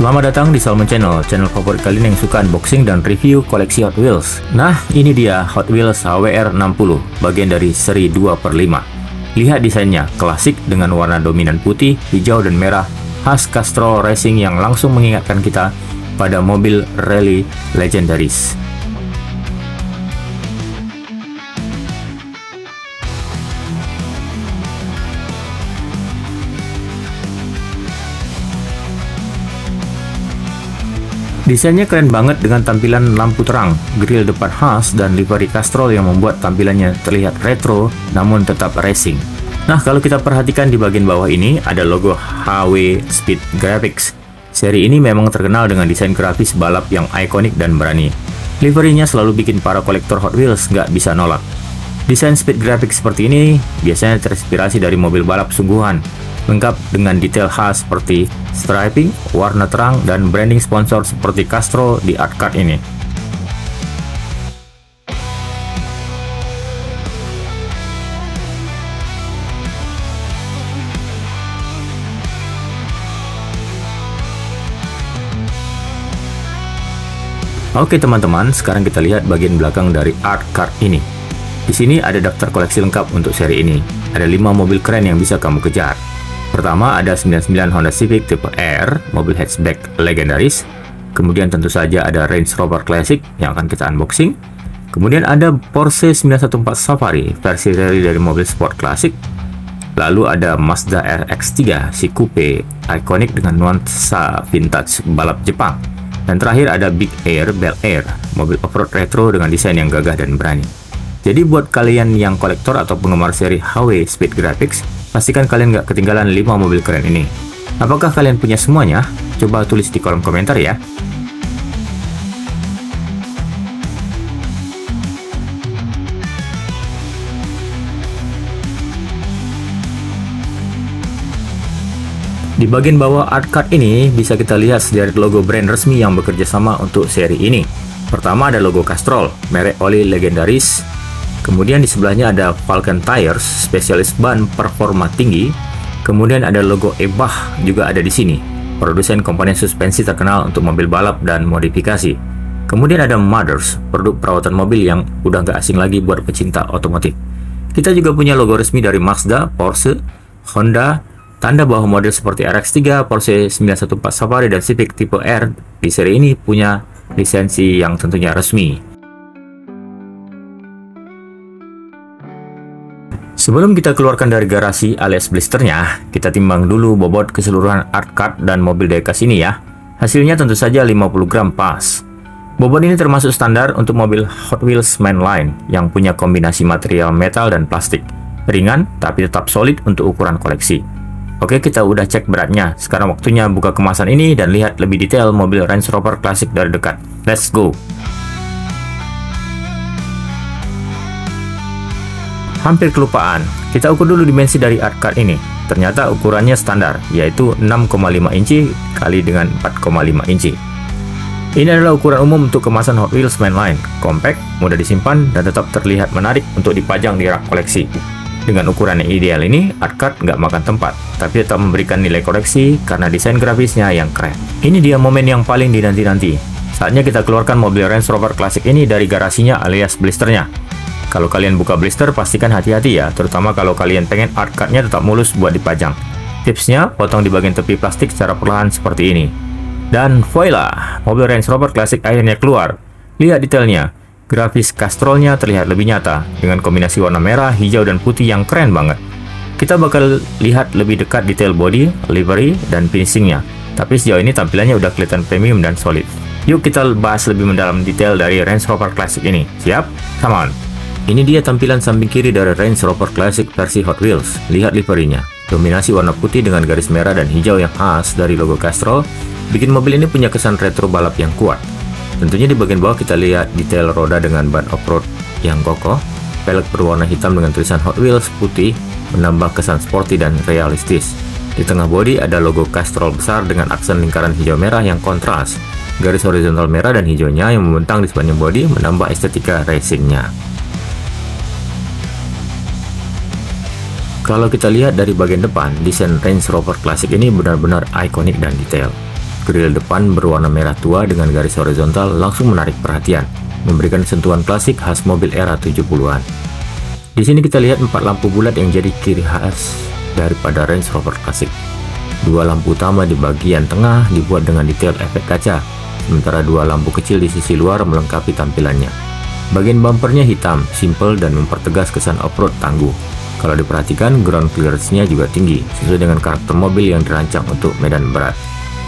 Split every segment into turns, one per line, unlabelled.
Selamat datang di Salmon Channel, channel favorit kalian yang suka unboxing dan review koleksi Hot Wheels. Nah, ini dia Hot Wheels HWR 60, bagian dari seri 2/5. Lihat desainnya, klasik dengan warna dominan putih, hijau, dan merah, khas Castrol Racing yang langsung mengingatkan kita pada mobil rally legendaris. Desainnya keren banget dengan tampilan lampu terang, grill depan khas, dan livery Castrol yang membuat tampilannya terlihat retro namun tetap racing. Nah, kalau kita perhatikan di bagian bawah ini ada logo HW Speed Graphics. Seri ini memang terkenal dengan desain grafis balap yang ikonik dan berani. Liverynya selalu bikin para kolektor Hot Wheels nggak bisa nolak. Desain Speed Graphics seperti ini biasanya terinspirasi dari mobil balap sungguhan, lengkap dengan detail khas seperti striping, warna terang, dan branding sponsor seperti Castrol di art card ini. Oke teman-teman, sekarang kita lihat bagian belakang dari art card ini. Di sini ada daftar koleksi lengkap untuk seri ini. Ada 5 mobil keren yang bisa kamu kejar. Pertama ada 99 Honda Civic tipe R, mobil hatchback legendaris. Kemudian tentu saja ada Range Rover Classic yang akan kita unboxing. Kemudian ada Porsche 914 Safari, versi rally dari mobil sport klasik. Lalu ada Mazda RX-3, si coupe ikonik dengan nuansa vintage balap Jepang. Dan terakhir ada Big Air Bel Air, mobil off-road retro dengan desain yang gagah dan berani. Jadi buat kalian yang kolektor atau penggemar seri HW Speed Graphics, pastikan kalian nggak ketinggalan 5 mobil keren ini. Apakah kalian punya semuanya? Coba tulis di kolom komentar ya. Di bagian bawah art card ini bisa kita lihat sederet logo brand resmi yang bekerja sama untuk seri ini. Pertama ada logo Castrol, merek oli legendaris. Kemudian di sebelahnya ada Falcon Tires, spesialis ban performa tinggi. Kemudian ada logo Ebah juga ada di sini, produsen komponen suspensi terkenal untuk mobil balap dan modifikasi. Kemudian ada Mothers, produk perawatan mobil yang udah nggak asing lagi buat pecinta otomotif. Kita juga punya logo resmi dari Mazda, Porsche, Honda, tanda bahwa model seperti RX-3, Porsche 914 Safari, dan Civic tipe R di seri ini punya lisensi yang tentunya resmi. Sebelum kita keluarkan dari garasi alias blisternya, kita timbang dulu bobot keseluruhan art card dan mobil diecast ini ya. Hasilnya tentu saja 50 gram pas. Bobot ini termasuk standar untuk mobil Hot Wheels mainline yang punya kombinasi material metal dan plastik. Ringan tapi tetap solid untuk ukuran koleksi. Oke, kita udah cek beratnya. Sekarang waktunya buka kemasan ini dan lihat lebih detail mobil Range Rover Classic dari dekat. Let's go! Hampir kelupaan, kita ukur dulu dimensi dari art card ini. Ternyata ukurannya standar, yaitu 6,5 inci kali dengan 4,5 inci. Ini adalah ukuran umum untuk kemasan Hot Wheels mainline, compact, mudah disimpan, dan tetap terlihat menarik untuk dipajang di rak koleksi. Dengan ukuran yang ideal ini, art card nggak makan tempat, tapi tetap memberikan nilai koleksi karena desain grafisnya yang keren. Ini dia momen yang paling dinanti-nanti. Saatnya kita keluarkan mobil Range Rover Classic ini dari garasinya alias blisternya. Kalau kalian buka blister, pastikan hati-hati ya, terutama kalau kalian pengen art card-nya tetap mulus buat dipajang. Tipsnya, potong di bagian tepi plastik secara perlahan seperti ini. Dan voila, mobil Range Rover Classic akhirnya keluar. Lihat detailnya, grafis Castrolnya terlihat lebih nyata, dengan kombinasi warna merah, hijau, dan putih yang keren banget. Kita bakal lihat lebih dekat detail body, livery, dan finishingnya. Tapi sejauh ini tampilannya udah kelihatan premium dan solid. Yuk kita bahas lebih mendalam detail dari Range Rover Classic ini. Siap? Come on! Ini dia tampilan samping kiri dari Range Rover Classic versi Hot Wheels. Lihat liverinya. Dominasi warna putih dengan garis merah dan hijau yang khas dari logo Castrol bikin mobil ini punya kesan retro balap yang kuat. Tentunya di bagian bawah kita lihat detail roda dengan ban off-road yang kokoh. Pelek berwarna hitam dengan tulisan Hot Wheels putih menambah kesan sporty dan realistis. Di tengah bodi ada logo Castrol besar dengan aksen lingkaran hijau merah yang kontras. Garis horizontal merah dan hijaunya yang membentang di sepanjang bodi menambah estetika racingnya. Kalau kita lihat dari bagian depan, desain Range Rover Classic ini benar-benar ikonik dan detail. Grill depan berwarna merah tua dengan garis horizontal langsung menarik perhatian, memberikan sentuhan klasik khas mobil era 70-an. Di sini kita lihat 4 lampu bulat yang jadi ciri khas daripada Range Rover klasik. 2 lampu utama di bagian tengah dibuat dengan detail efek kaca, sementara 2 lampu kecil di sisi luar melengkapi tampilannya. Bagian bumpernya hitam, simple dan mempertegas kesan off-road tangguh. Kalau diperhatikan, ground clearance-nya juga tinggi, sesuai dengan karakter mobil yang dirancang untuk medan berat.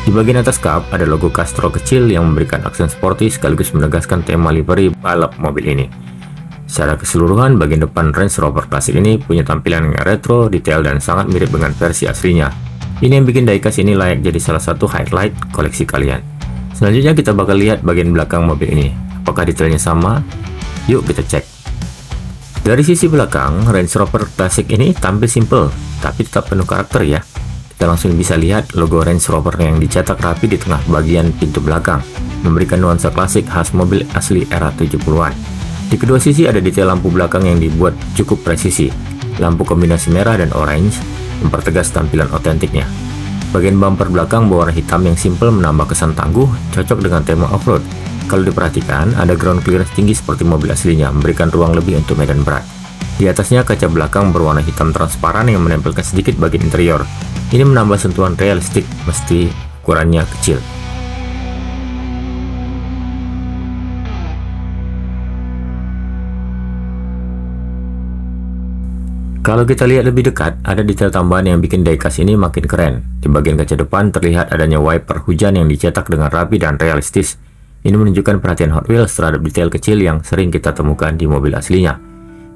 Di bagian atas kap ada logo Castrol kecil yang memberikan aksen sporty sekaligus menegaskan tema livery balap mobil ini. Secara keseluruhan, bagian depan Range Rover klasik ini punya tampilan yang retro, detail, dan sangat mirip dengan versi aslinya. Ini yang bikin diecast ini layak jadi salah satu highlight koleksi kalian. Selanjutnya kita bakal lihat bagian belakang mobil ini. Apakah detailnya sama? Yuk kita cek. Dari sisi belakang, Range Rover klasik ini tampil simple, tapi tetap penuh karakter ya. Kita langsung bisa lihat logo Range Rover yang dicetak rapi di tengah bagian pintu belakang, memberikan nuansa klasik khas mobil asli era 70-an. Di kedua sisi ada detail lampu belakang yang dibuat cukup presisi. Lampu kombinasi merah dan orange mempertegas tampilan otentiknya. Bagian bumper belakang berwarna hitam yang simple menambah kesan tangguh, cocok dengan tema off-road. Kalau diperhatikan, ada ground clearance tinggi seperti mobil aslinya, memberikan ruang lebih untuk medan berat. Di atasnya kaca belakang berwarna hitam transparan yang menempelkan sedikit bagian interior. Ini menambah sentuhan realistik meski ukurannya kecil. Kalau kita lihat lebih dekat, ada detail tambahan yang bikin diecast ini makin keren. Di bagian kaca depan terlihat adanya wiper hujan yang dicetak dengan rapi dan realistis. Ini menunjukkan perhatian Hot Wheels terhadap detail kecil yang sering kita temukan di mobil aslinya.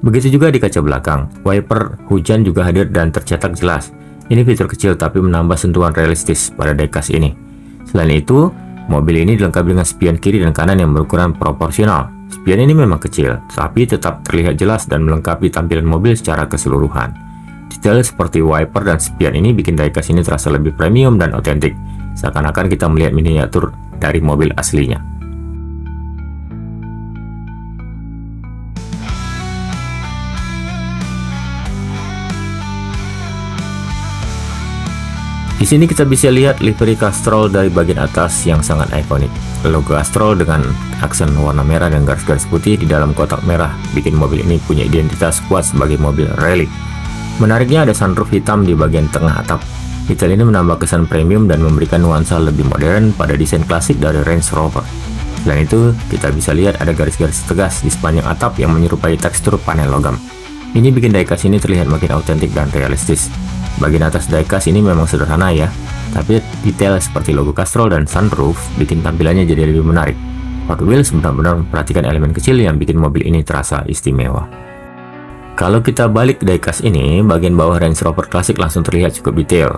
Begitu juga di kaca belakang, wiper hujan juga hadir dan tercetak jelas. Ini fitur kecil tapi menambah sentuhan realistis pada diecast ini. Selain itu, mobil ini dilengkapi dengan spion kiri dan kanan yang berukuran proporsional. Spion ini memang kecil, tapi tetap terlihat jelas dan melengkapi tampilan mobil secara keseluruhan. Detail seperti wiper dan spion ini bikin diecast ini terasa lebih premium dan otentik, seakan-akan kita melihat miniatur dari mobil aslinya. Di sini kita bisa lihat livery Castrol dari bagian atas yang sangat ikonik. Logo Castrol dengan aksen warna merah dan garis-garis putih di dalam kotak merah bikin mobil ini punya identitas kuat sebagai mobil rally. Menariknya ada sunroof hitam di bagian tengah atap. Detail ini menambah kesan premium dan memberikan nuansa lebih modern pada desain klasik dari Range Rover. Selain itu, kita bisa lihat ada garis-garis tegas di sepanjang atap yang menyerupai tekstur panel logam. Ini bikin diecast ini terlihat makin autentik dan realistis. Bagian atas diecast ini memang sederhana ya, tapi detail seperti logo Castrol dan sunroof bikin tampilannya jadi lebih menarik. Hot Wheels benar-benar memperhatikan elemen kecil yang bikin mobil ini terasa istimewa. Kalau kita balik diecast ini, bagian bawah Range Rover klasik langsung terlihat cukup detail.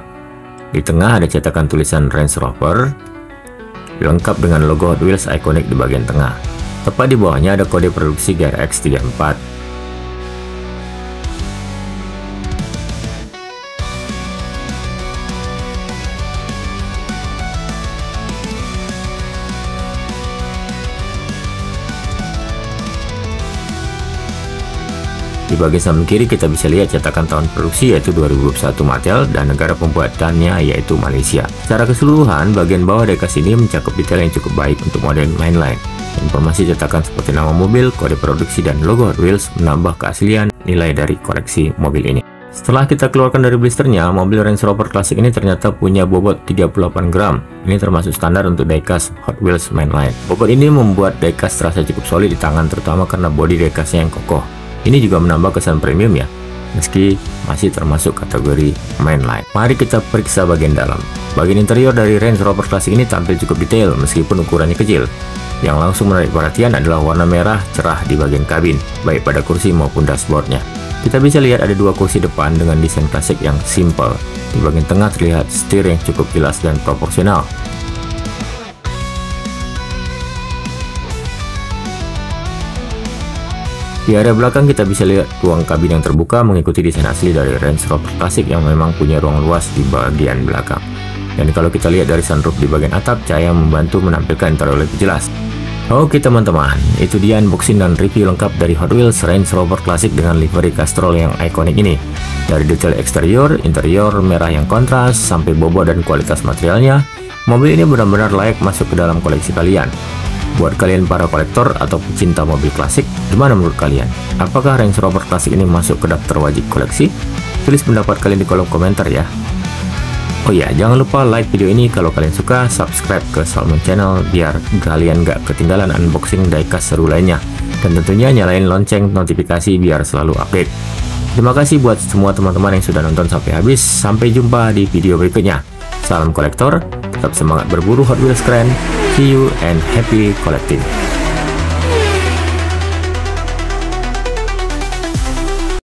Di tengah ada cetakan tulisan Range Rover, lengkap dengan logo Hot Wheels ikonik di bagian tengah. Tepat di bawahnya ada kode produksi GRX34. Di bagian samping kiri kita bisa lihat cetakan tahun produksi yaitu 2021 Mattel dan negara pembuatannya yaitu Malaysia. Secara keseluruhan, bagian bawah diecast ini mencakup detail yang cukup baik untuk model mainline. Informasi cetakan seperti nama mobil, kode produksi, dan logo Hot Wheels menambah keaslian nilai dari koleksi mobil ini. Setelah kita keluarkan dari blisternya, mobil Range Rover klasik ini ternyata punya bobot 38 gram. Ini termasuk standar untuk diecast Hot Wheels mainline. Bobot ini membuat diecast terasa cukup solid di tangan, terutama karena bodi diecastnya yang kokoh. Ini juga menambah kesan premium ya, meski masih termasuk kategori mainline. Mari kita periksa bagian dalam. Bagian interior dari Range Rover klasik ini tampil cukup detail meskipun ukurannya kecil. Yang langsung menarik perhatian adalah warna merah cerah di bagian kabin, baik pada kursi maupun dashboardnya. Kita bisa lihat ada 2 kursi depan dengan desain klasik yang simple. Di bagian tengah terlihat setir yang cukup jelas dan proporsional. Di area belakang kita bisa lihat ruang kabin yang terbuka mengikuti desain asli dari Range Rover klasik yang memang punya ruang luas di bagian belakang. Dan kalau kita lihat dari sunroof di bagian atap, cahaya membantu menampilkan interior lebih jelas. Oke teman-teman, itu dia unboxing dan review lengkap dari Hot Wheels Range Rover klasik dengan livery Castrol yang ikonik ini. Dari detail eksterior, interior, merah yang kontras, sampai bobot dan kualitas materialnya, Mobil ini benar-benar layak masuk ke dalam koleksi kalian. Buat kalian para kolektor atau pecinta mobil klasik, gimana menurut kalian? Apakah Range Rover klasik ini masuk ke daftar wajib koleksi? Tulis pendapat kalian di kolom komentar ya. Oh ya, jangan lupa like video ini kalau kalian suka, subscribe ke Salmon Channel biar kalian gak ketinggalan unboxing diecast seru lainnya. Dan tentunya nyalain lonceng notifikasi biar selalu update. Terima kasih buat semua teman-teman yang sudah nonton sampai habis. Sampai jumpa di video berikutnya. Salam kolektor, tetap semangat berburu Hot Wheels keren. See you and happy collecting.